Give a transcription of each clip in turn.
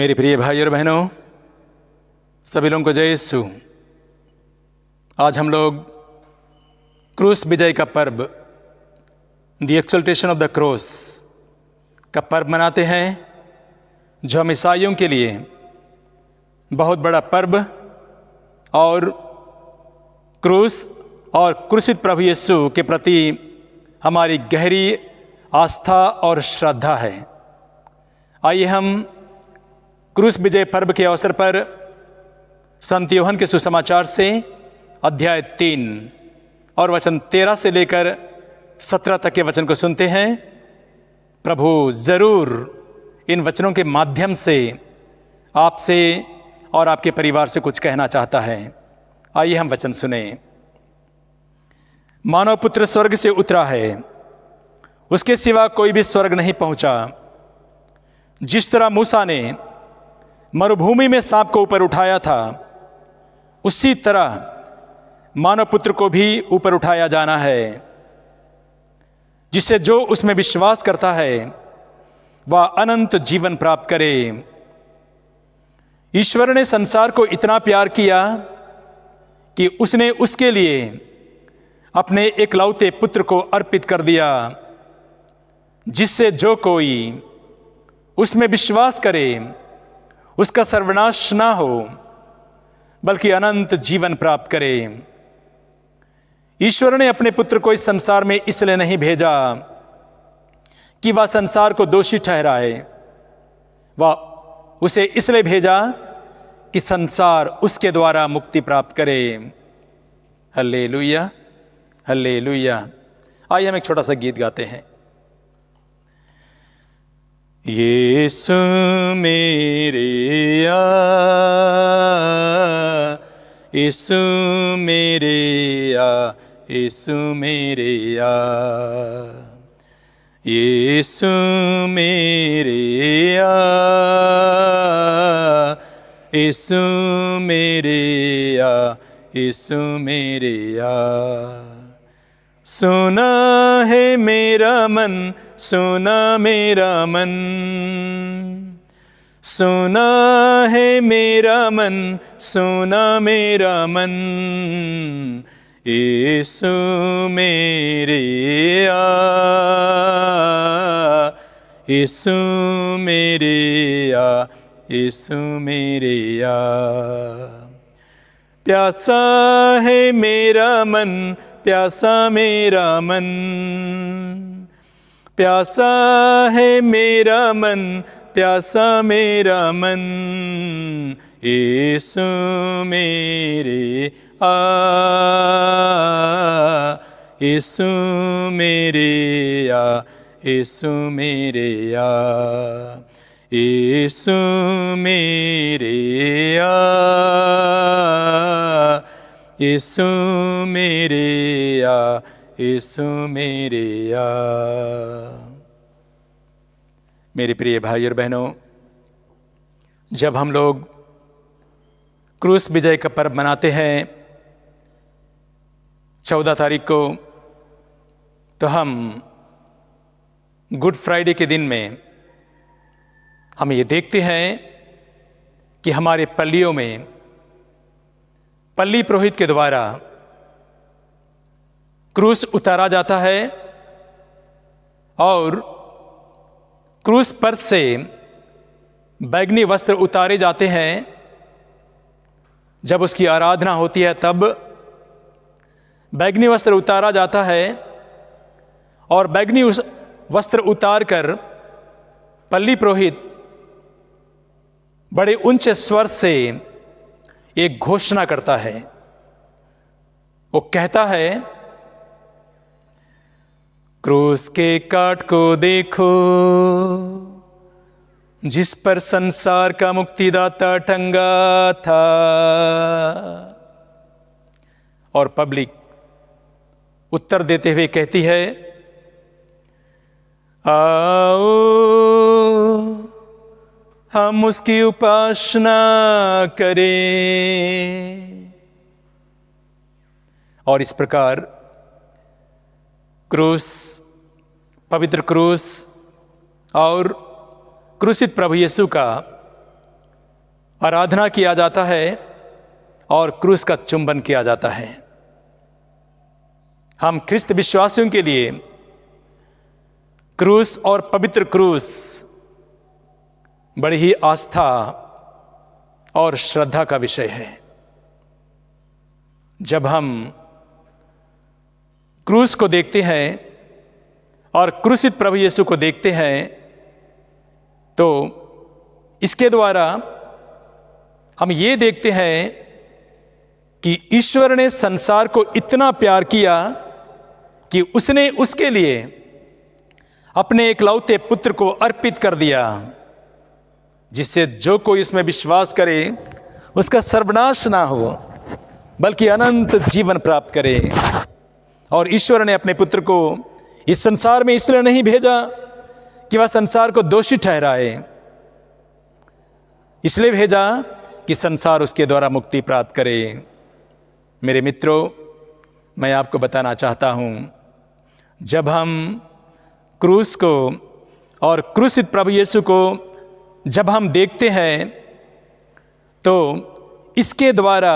मेरे प्रिय भाई और बहनों, सभी लोगों को जय यीशु। आज हम लोग क्रूस विजय का पर्व, the exaltation of the cross का पर्व मनाते हैं, जो हम ईसाइयों के लिए बहुत बड़ा पर्व और क्रूस और क्रूसित प्रभु यीशु के प्रति हमारी गहरी आस्था और श्रद्धा है। आइए हम क्रूस विजय पर्व के अवसर पर संत यूहन्ना के सुसमाचार से अध्याय 3 और वचन 13 से लेकर 17 तक के वचन को सुनते हैं। प्रभु जरूर इन वचनों के माध्यम से आपसे और आपके परिवार से कुछ कहना चाहता है। आइए हम वचन सुने। मानव पुत्र स्वर्ग से उतरा है, उसके सिवा कोई भी स्वर्ग नहीं पहुंचा। जिस तरह मूसा ने मरुभूमि में सांप को ऊपर उठाया था, उसी तरह मानव पुत्र को भी ऊपर उठाया जाना है, जिससे जो उसमें विश्वास करता है वह अनंत जीवन प्राप्त करे। ईश्वर ने संसार को इतना प्यार किया कि उसने उसके लिए अपने एकलौते पुत्र को अर्पित कर दिया, जिससे जो कोई उसमें विश्वास करे उसका सर्वनाश ना हो, बल्कि अनंत जीवन प्राप्त करे। ईश्वर ने अपने पुत्र को इस संसार में इसलिए नहीं भेजा कि वह संसार को दोषी ठहराए, वह उसे इसलिए भेजा कि संसार उसके द्वारा मुक्ति प्राप्त करे। Hallelujah, hallelujah. आइए हम एक छोटा सा गीत गाते हैं। यीशु मेरे या, यीशु मेरे या, यीशु मेरे या, यीशु मेरे या, यीशु मेरे या, यीशु मेरे या। सुना है मेरा मन, सुना मेरा मन, सुना है मेरा मन, सुना मेरा मन। यीशु मेरे या, यीशु मेरे या, यीशु मेरे या। प्यासा है मेरा मन, प्यासा मेरा मन, प्यासा है मेरा मन, प्यासा मेरा मन। यीशु मेरे आ, यीशु मेरे आ, यीशु मेरे आ, यीशु मेरे आ, यीशु मेरे या, यीशु मेरे या। मेरे प्रिय भाई और बहनों, जब हम लोग क्रूस विजय का पर्व मनाते हैं 14 तारीख को, तो हम गुड फ्राइडे के दिन में हम ये देखते हैं कि हमारे पल्लियों में पल्ली पुरोहित के द्वारा क्रूस उतारा जाता है और क्रूस पर से बैगनी वस्त्र उतारे जाते हैं। जब उसकी आराधना होती है तब बैगनी वस्त्र उतारा जाता है और बैगनी वस्त्र उतार कर पल्ली पुरोहित बड़े ऊंचे स्वर से एक घोषणा करता है। वो कहता है, क्रूस के काट को देखो, जिस पर संसार का मुक्तिदाता टंगा था। और पब्लिक उत्तर देते हुए कहती है, आओ हम उसकी उपासना करें। और इस प्रकार क्रूस, पवित्र क्रूस और क्रूसित प्रभु यीशु का आराधना किया जाता है और क्रूस का चुंबन किया जाता है। हम ख्रिस्त विश्वासियों के लिए क्रूस और पवित्र क्रूस बड़ी ही आस्था और श्रद्धा का विषय है। जब हम क्रूस को देखते हैं और क्रूसित प्रभु यीशु को देखते हैं तो इसके द्वारा हम ये देखते हैं कि ईश्वर ने संसार को इतना प्यार किया कि उसने उसके लिए अपने एकलौते पुत्र को अर्पित कर दिया, जिससे जो कोई इसमें विश्वास करे उसका सर्वनाश ना हो बल्कि अनंत जीवन प्राप्त करे। और ईश्वर ने अपने पुत्र को इस संसार में इसलिए नहीं भेजा कि वह संसार को दोषी ठहराए, इसलिए भेजा कि संसार उसके द्वारा मुक्ति प्राप्त करे। मेरे मित्रों, मैं आपको बताना चाहता हूं, जब हम क्रूस को और क्रूसित प्रभु यीशु को जब हम देखते हैं तो इसके द्वारा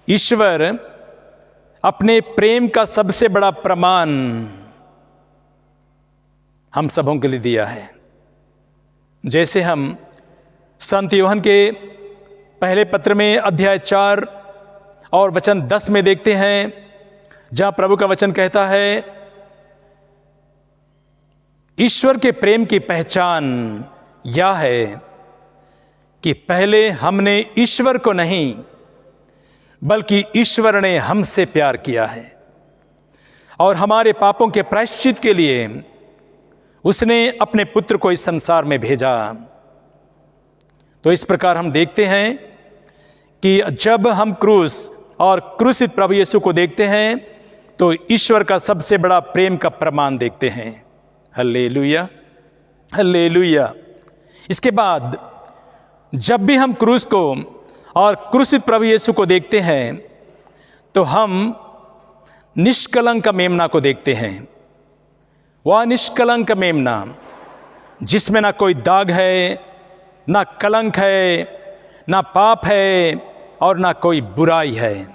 ईश्वर अपने प्रेम का सबसे बड़ा प्रमाण हम सबों के लिए दिया है। जैसे हम संत यूहन्ना के पहले पत्र में अध्याय 4 और वचन 10 में देखते हैं, जहां प्रभु का वचन कहता है, ईश्वर के प्रेम की पहचान यह है कि पहले हमने ईश्वर को नहीं बल्कि ईश्वर ने हमसे प्यार किया है और हमारे पापों के प्रायश्चित के लिए उसने अपने पुत्र को इस संसार में भेजा। तो इस प्रकार हम देखते हैं कि जब हम क्रूस और क्रूसित प्रभु यीशु को देखते हैं तो ईश्वर का सबसे बड़ा प्रेम का प्रमाण देखते हैं। Hallelujah, hallelujah. इसके बाद जब भी हम क्रूस को और क्रूसित प्रभु यीशु को देखते हैं तो हम निष्कलंक मेमना को देखते हैं। वह निष्कलंक मेमना जिसमें ना कोई दाग है, ना कलंक है, ना पाप है और ना कोई बुराई है,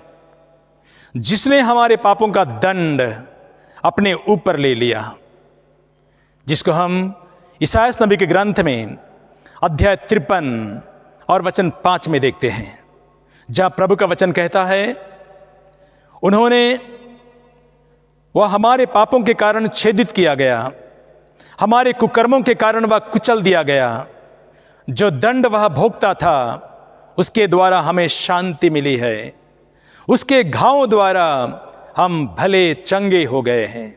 जिसने हमारे पापों का दंड अपने ऊपर ले लिया, जिसको हम इसायास नबी के ग्रंथ में अध्याय 53 और वचन 5 में देखते हैं, जहां प्रभु का वचन कहता है, वह हमारे पापों के कारण छेदित किया गया, हमारे कुकर्मों के कारण वह कुचल दिया गया, जो दंड वह भोगता था उसके द्वारा हमें शांति मिली है, उसके घावों द्वारा हम भले चंगे हो गए हैं।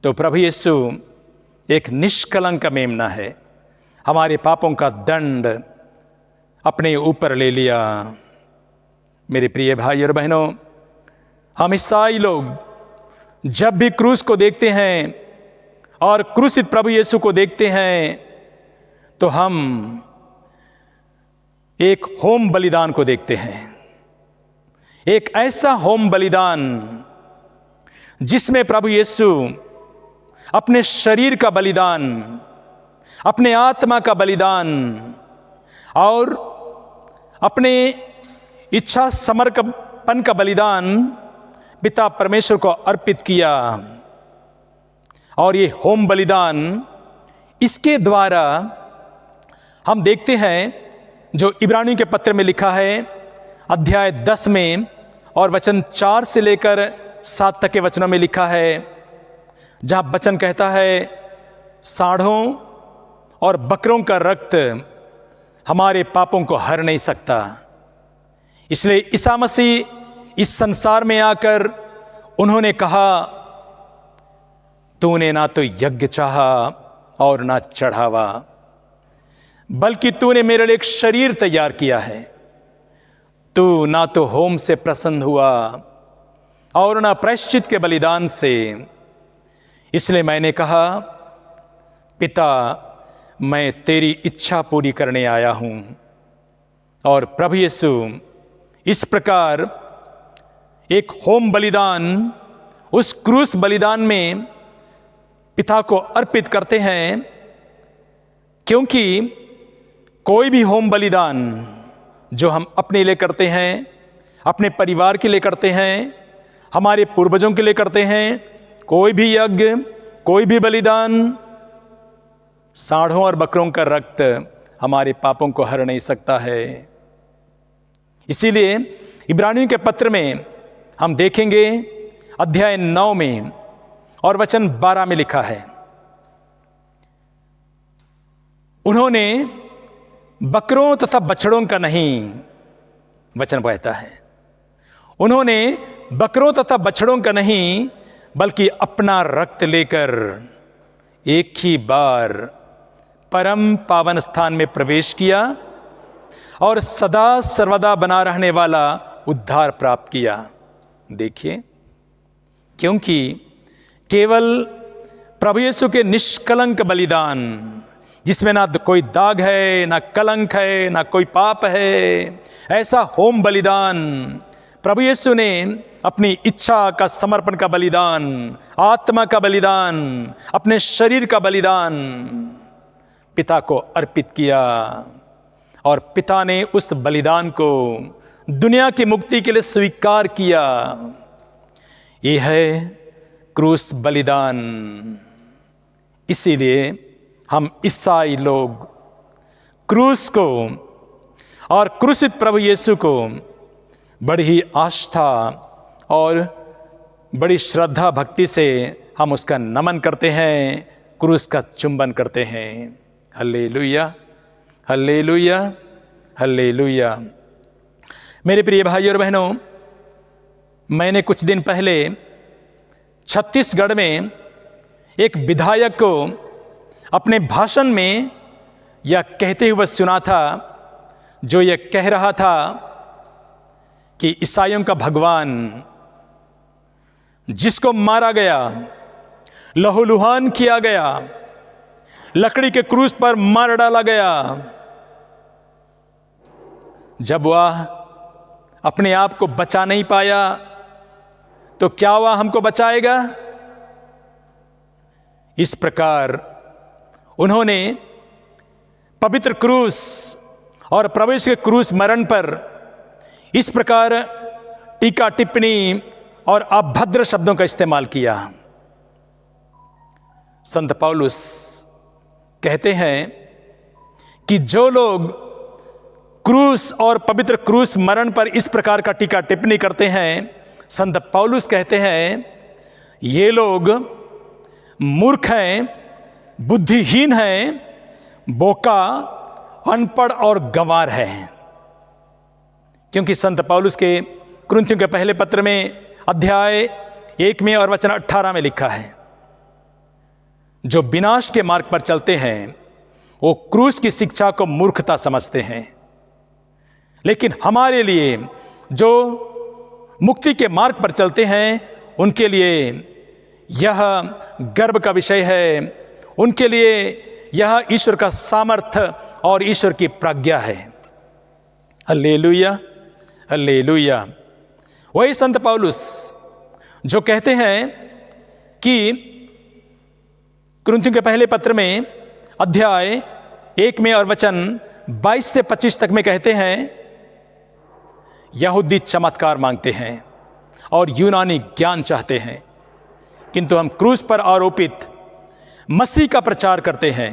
तो प्रभु यीशु एक निष्कलंक मेमना है, हमारे पापों का दंड अपने ऊपर ले लिया। मेरे प्रिय भाई और बहनों, हम ईसाई लोग जब भी क्रूस को देखते हैं और क्रूसित प्रभु यीशु को देखते हैं तो हम एक होम बलिदान को देखते हैं, एक ऐसा होम बलिदान जिसमें प्रभु यीशु अपने शरीर का बलिदान, अपने आत्मा का बलिदान और अपने इच्छा समर्पण का बलिदान पिता परमेश्वर को अर्पित किया। और ये होम बलिदान, इसके द्वारा हम देखते हैं जो इब्रानियों के पत्र में लिखा है अध्याय 10 में और वचन 4 से लेकर 7 तक के वचनों में लिखा है, जहां वचन कहता है, सांडों और बकरों का रक्त हमारे पापों को हर नहीं सकता। इसलिए ईसा मसीह इस संसार में आकर उन्होंने कहा, तूने ना तो यज्ञ चाहा और ना चढ़ावा, बल्कि तूने मेरे लिए एक शरीर तैयार किया है। तू ना तो होम से प्रसन्न हुआ और ना प्रायश्चित के बलिदान से। इसलिए मैंने कहा, पिता, मैं तेरी इच्छा पूरी करने आया हूं। और प्रभु यीशु इस प्रकार एक होम बलिदान, उस क्रूस बलिदान में पिता को अर्पित करते हैं, क्योंकि कोई भी होम बलिदान जो हम अपने लिए करते हैं, अपने परिवार के लिए करते हैं, हमारे पूर्वजों के लिए करते हैं, कोई भी यज्ञ, कोई भी बलिदान, सांडों और बकरों का रक्त हमारे पापों को हर नहीं सकता है। इसीलिए इब्रानियों के पत्र में हम देखेंगे अध्याय 9 में और वचन 12 में लिखा है, उन्होंने बकरों तथा बछड़ों का नहीं, वचन कहता है, उन्होंने बकरों तथा बछड़ों का नहीं बल्कि अपना रक्त लेकर एक ही बार परम पावन स्थान में प्रवेश किया और सदा सर्वदा बना रहने वाला उद्धार प्राप्त किया। देखिए, क्योंकि केवल प्रभु यीशु के निष्कलंक बलिदान, जिसमें ना कोई दाग है, ना कलंक है, ना कोई पाप है, ऐसा होम बलिदान प्रभु यीशु ने अपनी इच्छा का समर्पण का बलिदान, आत्मा का बलिदान, अपने शरीर का बलिदान पिता को अर्पित किया और पिता ने उस बलिदान को दुनिया की मुक्ति के लिए स्वीकार किया। यह है क्रूस बलिदान। इसीलिए हम ईसाई लोग क्रूस को और क्रूसित प्रभु यीशु को बड़ी ही आस्था और बड़ी श्रद्धा भक्ति से हम उसका नमन करते हैं, क्रूस का चुंबन करते हैं। Hallelujah, hallelujah, hallelujah. मेरे प्रिय भाइयों और बहनों, मैंने कुछ दिन पहले छत्तीसगढ़ में एक विधायक को अपने भाषण में यह कहते हुए सुना था, जो यह कह रहा था कि ईसाइयों का भगवान जिसको मारा गया, लहूलुहान किया गया, लकड़ी के क्रूस पर मार डाला गया, जब वह अपने आप को बचा नहीं पाया तो क्या वह हमको बचाएगा? इस प्रकार उन्होंने पवित्र क्रूस और प्रभु यीशु के क्रूस मरण पर इस प्रकार टीका टिप्पणी और अभद्र शब्दों का इस्तेमाल किया। संत पौलुस कहते हैं कि जो लोग क्रूस और पवित्र क्रूस मरण पर इस प्रकार का टीका टिप्पणी करते हैं, संत पौलुस कहते हैं ये लोग मूर्ख हैं, बुद्धिहीन हैं, बोका, अनपढ़ और गंवार हैं। क्योंकि संत पौलुस के कुरिन्थियों के पहले पत्र में अध्याय 1 में और वचन 18 में लिखा है, जो विनाश के मार्ग पर चलते हैं वो क्रूस की शिक्षा को मूर्खता समझते हैं, लेकिन हमारे लिए जो मुक्ति के मार्ग पर चलते हैं उनके लिए यह गर्व का विषय है, उनके लिए यह ईश्वर का सामर्थ्य और ईश्वर की प्रज्ञा है। Hallelujah, hallelujah. वही संत पौलुस जो कहते हैं कि कुरिन्थियों के पहले पत्र में अध्याय 1 में और वचन 22 से 25 तक में कहते हैं, यहूदी चमत्कार मांगते हैं और यूनानी ज्ञान चाहते हैं, किंतु हम क्रूस पर आरोपित मसीह का प्रचार करते हैं,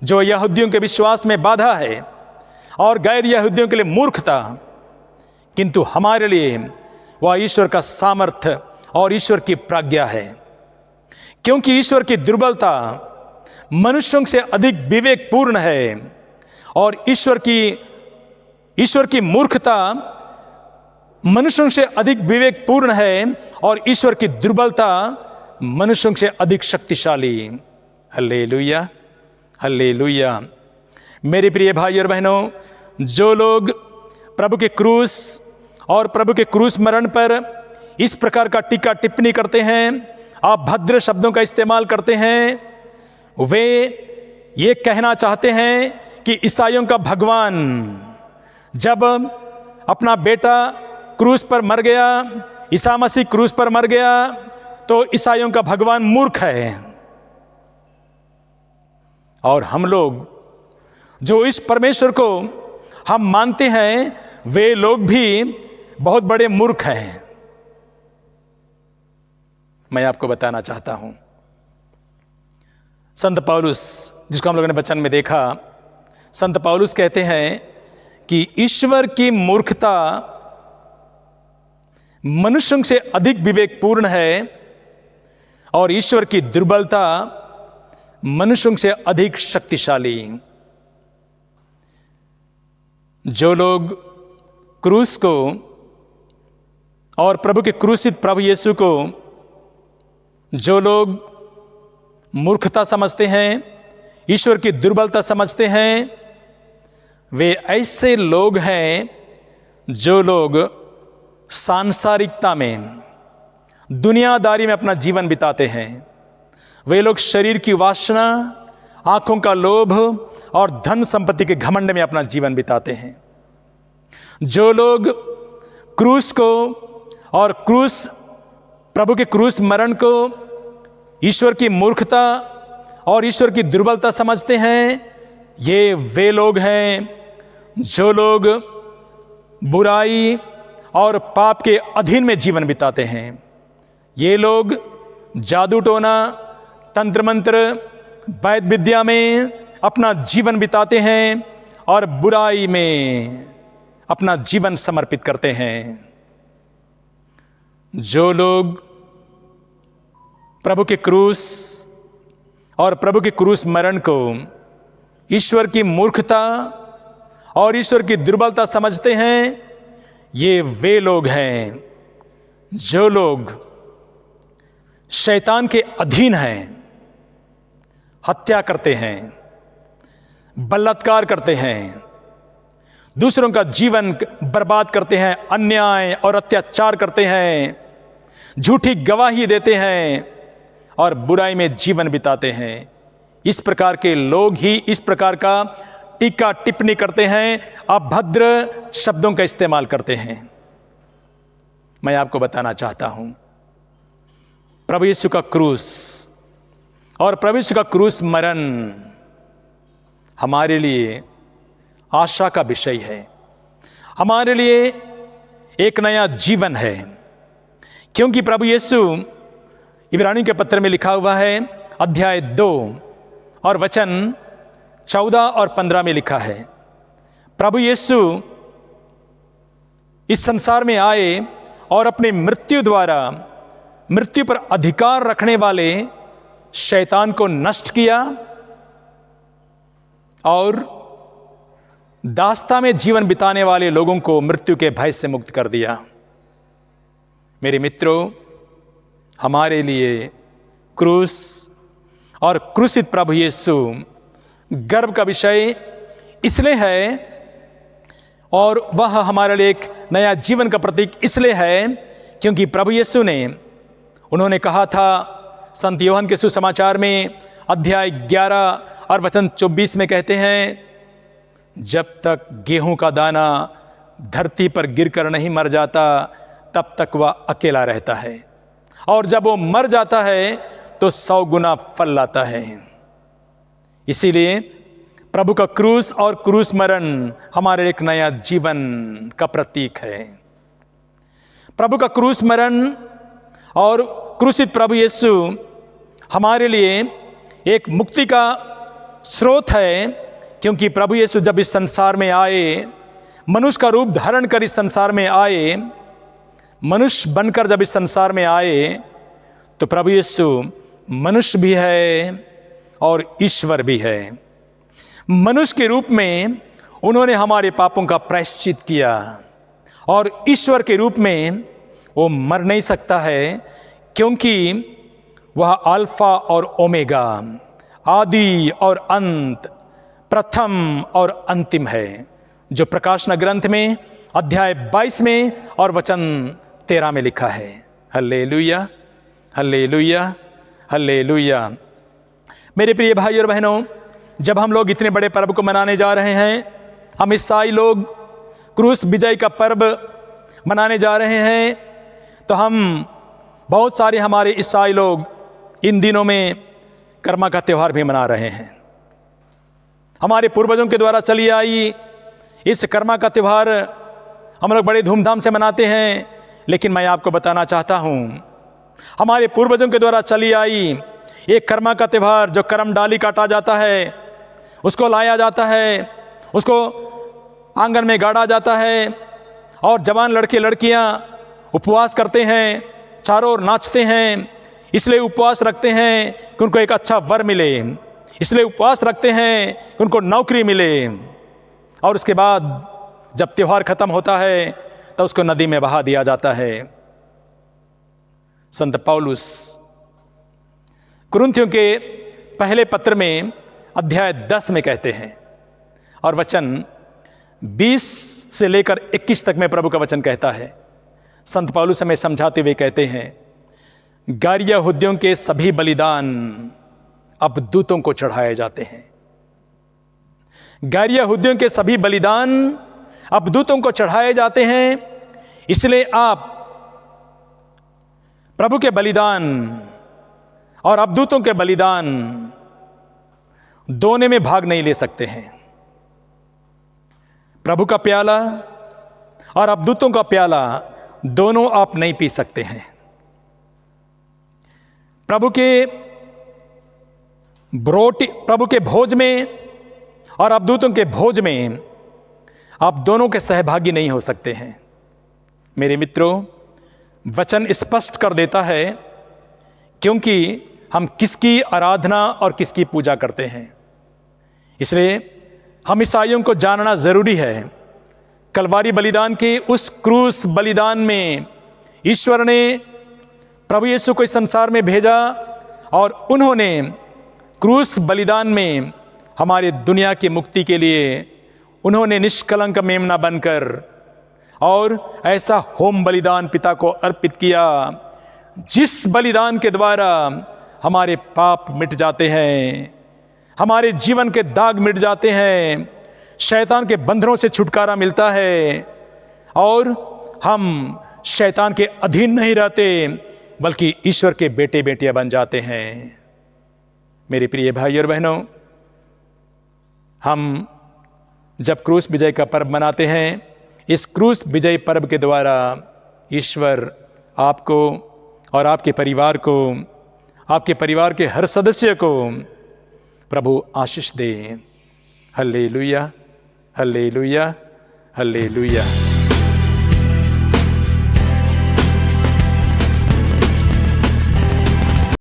जो यहूदियों के विश्वास में बाधा है और गैर यहूदियों के लिए मूर्खता, किंतु हमारे लिए वह ईश्वर का सामर्थ्य और ईश्वर की प्रज्ञा है। क्योंकि ईश्वर की दुर्बलता मनुष्यों से अधिक विवेकपूर्ण है और ईश्वर की मूर्खता मनुष्यों से अधिक विवेकपूर्ण है और ईश्वर की दुर्बलता मनुष्यों से अधिक शक्तिशाली। Hallelujah, hallelujah. मेरे प्रिय भाई और बहनों, जो लोग प्रभु के क्रूस और प्रभु के क्रूस मरण पर इस प्रकार का टीका टिप्पणी करते हैं, अभद्र शब्दों का इस्तेमाल करते हैं, वे ये कहना चाहते हैं कि ईसाइयों का भगवान जब अपना बेटा क्रूस पर मर गया, ईसा मसीह क्रूस पर मर गया, तो ईसाइयों का भगवान मूर्ख है। और हम लोग जो इस परमेश्वर को हम मानते हैं वे लोग भी बहुत बड़े मूर्ख हैं। मैं आपको बताना चाहता हूं, संत पौलुस, जिसको हम लोगों ने वचन में देखा, संत पौलुस कहते हैं कि ईश्वर की मूर्खता मनुष्यों से अधिक विवेकपूर्ण है और ईश्वर की दुर्बलता मनुष्यों से अधिक शक्तिशाली। जो लोग क्रूस को और प्रभु के क्रूसित प्रभु यीशु को जो लोग मूर्खता समझते हैं, ईश्वर की दुर्बलता समझते हैं, वे ऐसे लोग हैं जो लोग सांसारिकता में, दुनियादारी में अपना जीवन बिताते हैं। वे लोग शरीर की वासना, आंखों का लोभ और धन संपत्ति के घमंड में अपना जीवन बिताते हैं। जो लोग क्रूस को और प्रभु के क्रूस मरण को ईश्वर की मूर्खता और ईश्वर की दुर्बलता समझते हैं, ये वे लोग हैं जो लोग बुराई और पाप के अधीन में जीवन बिताते हैं। ये लोग जादू टोना, तंत्र मंत्र, वैद्य विद्या में अपना जीवन बिताते हैं और बुराई में अपना जीवन समर्पित करते हैं। जो लोग प्रभु के क्रूस और प्रभु के क्रूस मरण को ईश्वर की मूर्खता और ईश्वर की दुर्बलता समझते हैं, ये वे लोग हैं जो लोग शैतान के अधीन हैं, हत्या करते हैं, बलात्कार करते हैं, दूसरों का जीवन बर्बाद करते हैं, अन्याय और अत्याचार करते हैं, झूठी गवाही देते हैं और बुराई में जीवन बिताते हैं। इस प्रकार के लोग ही इस प्रकार का टीका टिप्पणी करते हैं, अभद्र शब्दों का इस्तेमाल करते हैं। मैं आपको बताना चाहता हूं, प्रभु यीशु का क्रूस और प्रभु यीशु का क्रूस मरण हमारे लिए आशा का विषय है, हमारे लिए एक नया जीवन है। क्योंकि प्रभु यीशु, इब्रानियों के पत्र में लिखा हुआ है अध्याय 2 और वचन 14 और 15 में लिखा है, प्रभु यीशु इस संसार में आए और अपनी मृत्यु द्वारा मृत्यु पर अधिकार रखने वाले शैतान को नष्ट किया और दास्ता में जीवन बिताने वाले लोगों को मृत्यु के भय से मुक्त कर दिया। मेरे मित्रों, हमारे लिए क्रूस और क्रूसित प्रभु यीशु गर्व का विषय इसलिए है और वह हमारे लिए एक नया जीवन का प्रतीक इसलिए है क्योंकि प्रभु यीशु ने, उन्होंने कहा था संत यूहन्ना के सुसमाचार में अध्याय 11 और वचन 24 में कहते हैं, जब तक गेहूं का दाना धरती पर गिरकर नहीं मर जाता तब तक वह अकेला रहता है और जब वो मर जाता है तो 100 गुना फल लाता है। इसीलिए प्रभु का क्रूस और क्रूस मरण हमारे एक नया जीवन का प्रतीक है। प्रभु का क्रूस मरण और क्रूसित प्रभु यीशु हमारे लिए एक मुक्ति का स्रोत है, क्योंकि प्रभु यीशु जब इस संसार में आए, मनुष्य का रूप धारण कर इस संसार में आए, मनुष्य बनकर जब इस संसार में आए, तो प्रभु यीशु मनुष्य भी है और ईश्वर भी है। मनुष्य के रूप में उन्होंने हमारे पापों का प्रायश्चित किया और ईश्वर के रूप में वो मर नहीं सकता है, क्योंकि वह अल्फा और ओमेगा, आदि और अंत, प्रथम और अंतिम है, जो प्रकाशना ग्रंथ में अध्याय 22 में और वचन 13 में लिखा है। Hallelujah, hallelujah, hallelujah. मेरे प्रिय भाई और बहनों, जब हम लोग इतने बड़े पर्व को मनाने जा रहे हैं, हम ईसाई लोग क्रूस विजय का पर्व मनाने जा रहे हैं, तो हम बहुत सारे हमारे ईसाई लोग इन दिनों में कर्मा का त्यौहार भी मना रहे हैं। हमारे पूर्वजों के द्वारा चली आई इस कर्मा का त्यौहार हम लोग बड़े धूमधाम से मनाते हैं, लेकिन मैं आपको बताना चाहता हूँ हमारे पूर्वजों के द्वारा चली आई एक कर्मा का त्यौहार, जो करम डाली काटा जाता है, उसको लाया जाता है, उसको आंगन में गाड़ा जाता है और जवान लड़के लड़कियां उपवास करते हैं, चारों ओर नाचते हैं। इसलिए उपवास रखते हैं कि उनको एक अच्छा वर मिले, इसलिए उपवास रखते हैं कि उनको नौकरी मिले। और उसके बाद जब त्यौहार खत्म होता है तो उसको नदी में बहा दिया जाता है। संत पौलुस कुरिन्थियों के पहले पत्र में अध्याय 10 में कहते हैं, और वचन 20 से लेकर 21 तक में प्रभु का वचन कहता है। संत पौलुस हमें समझाते हुए कहते हैं, गैर यहूदियों के सभी बलिदान अब दूतों को चढ़ाए जाते हैं। गैर यहूदियों के सभी बलिदान अब दूतों को चढ़ाए जाते हैं। इसलिए आप प्रभु के बलिदान और अबदूतों के बलिदान दोनों में भाग नहीं ले सकते हैं। प्रभु का प्याला और अबदूतों का प्याला दोनों आप नहीं पी सकते हैं। प्रभु के भोज में और अबदूतों के भोज में आप दोनों के सहभागी नहीं हो सकते हैं। मेरे मित्रों, वचन स्पष्ट कर देता है क्योंकि हम किसकी आराधना और किसकी पूजा करते हैं। इसलिए हम ईसाइयों को जानना जरूरी है, कलवारी बलिदान के उस क्रूस बलिदान में ईश्वर ने प्रभु यीशु को इस संसार में भेजा और उन्होंने क्रूस बलिदान में हमारे दुनिया की मुक्ति के लिए उन्होंने निष्कलंक मेमना बनकर और ऐसा होम बलिदान पिता को अर्पित किया, जिस बलिदान के द्वारा हमारे पाप मिट जाते हैं, हमारे जीवन के दाग मिट जाते हैं, शैतान के बंधनों से छुटकारा मिलता है और हम शैतान के अधीन नहीं रहते बल्कि ईश्वर के बेटे बेटियां बन जाते हैं। मेरे प्रिय भाई और बहनों, हम जब क्रूस विजय का पर्व मनाते हैं, इस क्रूस विजय पर्व के द्वारा ईश्वर आपको और आपके परिवार को, आपके परिवार के हर सदस्य को प्रभु आशीष दे। Hallelujah, hallelujah, hallelujah.